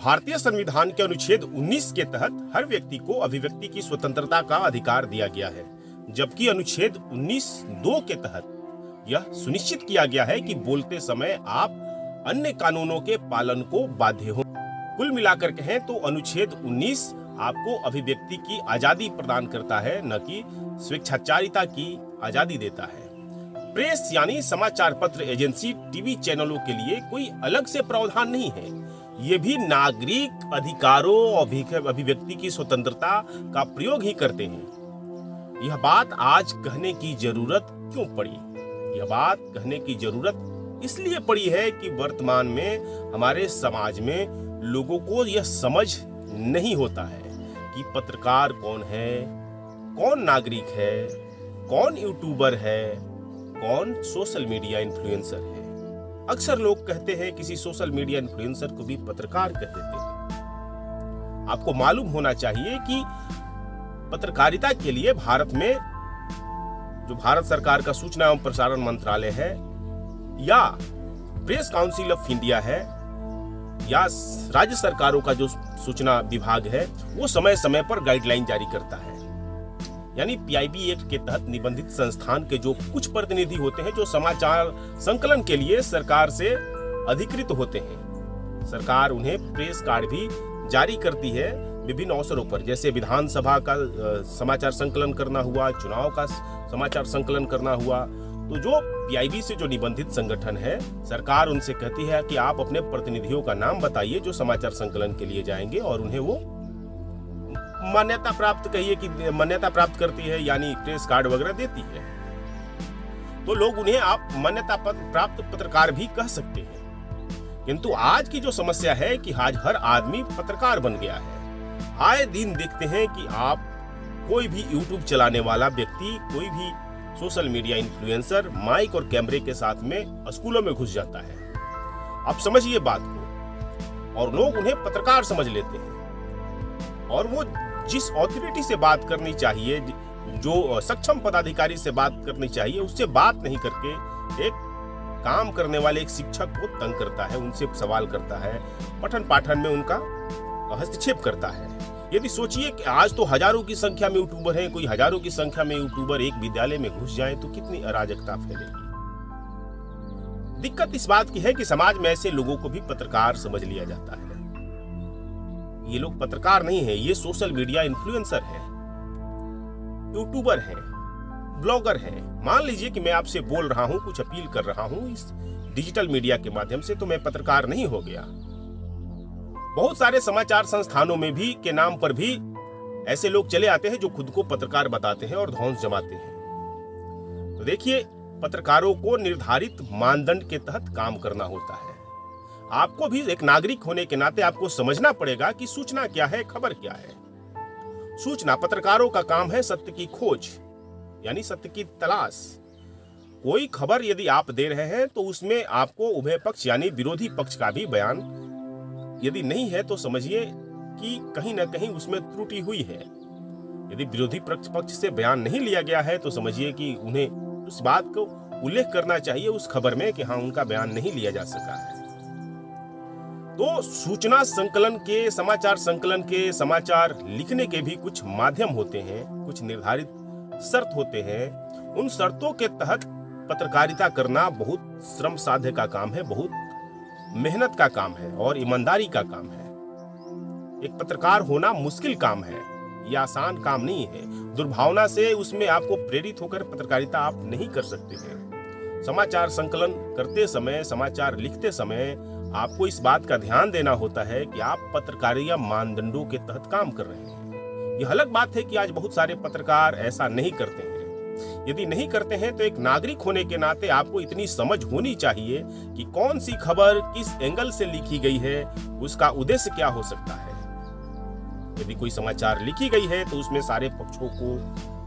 भारतीय संविधान के अनुच्छेद 19 के तहत हर व्यक्ति को अभिव्यक्ति की स्वतंत्रता का अधिकार दिया गया है, जबकि अनुच्छेद 19(2) के तहत यह सुनिश्चित किया गया है कि बोलते समय आप अन्य कानूनों के पालन को बाध्य हो। कुल मिलाकर कहें तो अनुच्छेद 19 आपको अभिव्यक्ति की आजादी प्रदान करता है, न कि स्वेच्छाचारिता की आजादी देता है। प्रेस यानी समाचार पत्र, एजेंसी, टीवी चैनलों के लिए कोई अलग से प्रावधान नहीं है। ये भी नागरिक अधिकारों और अभिव्यक्ति की स्वतंत्रता का प्रयोग ही करते हैं। यह बात आज कहने की जरूरत क्यों पड़ी? यह बात कहने की जरूरत इसलिए पड़ी है कि वर्तमान में हमारे समाज में लोगों को यह समझ नहीं होता है कि पत्रकार कौन है, कौन नागरिक है, कौन यूट्यूबर है, कौन सोशल मीडिया इन्फ्लुएंसर है। अक्सर लोग कहते हैं किसी सोशल मीडिया इन्फ्लुएंसर को भी पत्रकार कह देते हैं। आपको मालूम होना चाहिए कि पत्रकारिता के लिए भारत में जो भारत सरकार का सूचना एवं प्रसारण मंत्रालय है या प्रेस काउंसिल ऑफ इंडिया है या राज्य सरकारों का जो सूचना विभाग है, वो समय समय पर गाइडलाइन जारी करता है। यानी पीआईबी एक्ट के तहत निबंधित संस्थान के जो कुछ प्रतिनिधि होते हैं जो समाचार संकलन के लिए सरकार से अधिकृत होते हैं, सरकार उन्हें प्रेस कार्ड भी जारी करती है विभिन्न अवसरों पर, जैसे विधानसभा का समाचार संकलन करना हुआ, चुनाव का समाचार संकलन करना हुआ। तो जो पीआईबी से जो निबंधित संगठन है, सरकार उनसे कहती है कि आप अपने प्रतिनिधियों का नाम बताइए जो समाचार संकलन के लिए जाएंगे, और उन्हें वो मान्यता प्राप्त कहिए कि मान्यता प्राप्त करती है, यानी प्रेस कार्ड वगैरह देती है। तो लोग उन्हें आप मान्यता प्राप्त पत्रकार भी कह सकते हैं। किंतु आज की जो समस्या है कि आज हर आदमी पत्रकार बन गया है। आए दिन देखते हैं कि आप कोई भी यूट्यूब चलाने वाला व्यक्ति, कोई भी सोशल मीडिया इन्फ्लुएंसर माइक और कैमरे के साथ में स्कूलों में घुस जाता है। आप समझिए बात को, और लोग उन्हें पत्रकार समझ लेते हैं। और वो जिस अथॉरिटी से बात करनी चाहिए, जो सक्षम पदाधिकारी से बात करनी चाहिए, उससे बात नहीं करके एक काम करने वाले एक शिक्षक को तंग करता है, उनसे सवाल करता है, पठन पाठन में उनका हस्तक्षेप करता है। यदि सोचिए कि आज तो हजारों की संख्या में यूट्यूबर हैं, कोई हजारों की संख्या में यूट्यूबर एक विद्यालय में घुस जाए तो कितनी अराजकता फैलेगी। दिक्कत इस बात की है कि समाज में ऐसे लोगों को भी पत्रकार समझ लिया जाता है। ये लोग पत्रकार नहीं है, ये सोशल मीडिया इन्फ्लुएंसर है, यूट्यूबर है, ब्लॉगर है। मान लीजिए कि मैं आपसे बोल रहा हूं, कुछ अपील कर रहा हूं इस डिजिटल मीडिया के माध्यम से, तो मैं पत्रकार नहीं हो गया। बहुत सारे समाचार संस्थानों में भी के नाम पर भी ऐसे लोग चले आते हैं जो खुद को पत्रकार बताते हैं और धौंस जमाते हैं। तो देखिए, पत्रकारों को निर्धारित मानदंड के तहत काम करना होता है। आपको भी एक नागरिक होने के नाते आपको समझना पड़ेगा कि सूचना क्या है, खबर क्या है। सूचना, पत्रकारों का काम है सत्य की खोज, यानी सत्य की तलाश। कोई खबर यदि आप दे रहे हैं तो उसमें आपको उभय पक्ष यानी विरोधी पक्ष का भी बयान यदि नहीं है तो समझिए कि कहीं ना कहीं उसमें त्रुटि हुई है। यदि विरोधी पक्ष से बयान नहीं लिया गया है तो समझिए कि उन्हें उस बात को उल्लेख करना चाहिए उस खबर में कि हाँ, उनका बयान नहीं लिया जा सका है। तो सूचना संकलन के, समाचार संकलन के, समाचार लिखने के भी कुछ माध्यम होते हैं, कुछ निर्धारित शर्त होते हैं। उन शर्तों के तहत पत्रकारिता करना बहुत श्रम साध्य का काम है, बहुत मेहनत का काम है और ईमानदारी का काम है। एक पत्रकार होना मुश्किल काम है, ये आसान काम नहीं है। दुर्भावना से उसमें आपको प्रेरित होकर पत्रकारिता आप नहीं कर सकते हैं। समाचार संकलन करते समय, समाचार लिखते समय आपको इस बात का ध्यान देना होता है कि आप पत्रकारिता मानदंडों के तहत काम कर रहे हैं। यह अलग बात है कि आज बहुत सारे पत्रकार ऐसा नहीं करते हैं। यदि नहीं करते हैं तो एक नागरिक होने के नाते आपको इतनी समझ होनी चाहिए कि कौन सी खबर किस एंगल से लिखी गई है, उसका उद्देश्य क्या हो सकता है। यदि कोई समाचार लिखी गई है तो उसमें सारे पक्षों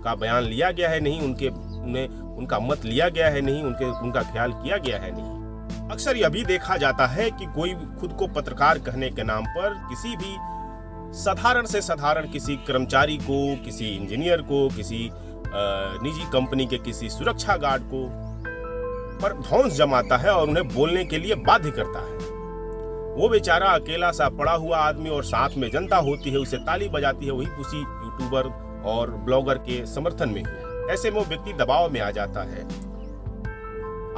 का बयान लिया गया है नहीं, उनका मत लिया गया है नहीं, उनका ख्याल किया गया है नहीं। अक्सर यह भी देखा जाता है कि कोई खुद को पत्रकार कहने के नाम पर किसी भी साधारण से साधारण किसी कर्मचारी को, किसी इंजीनियर को, किसी निजी कंपनी के किसी सुरक्षा गार्ड को पर धौंस जमाता है और उन्हें बोलने के लिए बाध्य करता है। वो बेचारा अकेला सा पड़ा हुआ आदमी और साथ में जनता होती है, उसे ताली बजाती है, वही उसी यूट्यूबर और ब्लॉगर के समर्थन में ही। ऐसे में वो व्यक्ति दबाव में आ जाता है।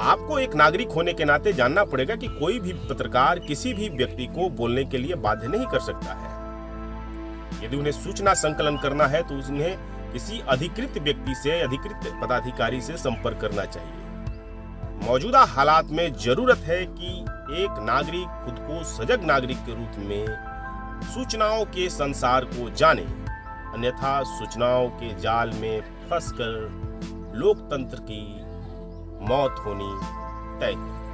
आपको एक नागरिक होने के नाते जानना पड़ेगा कि कोई भी पत्रकार किसी भी व्यक्ति को बोलने के लिए बाध्य नहीं कर सकता है। यदि उन्हें सूचना संकलन करना है तो उन्हें किसी अधिकृत व्यक्ति से, अधिकृत पदाधिकारी से संपर्क करना चाहिए। मौजूदा हालात में जरूरत है कि एक नागरिक खुद को सजग नागरिक के रूप में सूचनाओं के संसार को जाने, अन्यथा सूचनाओं के जाल में फंसकर लोकतंत्र की मौत होनी तय है।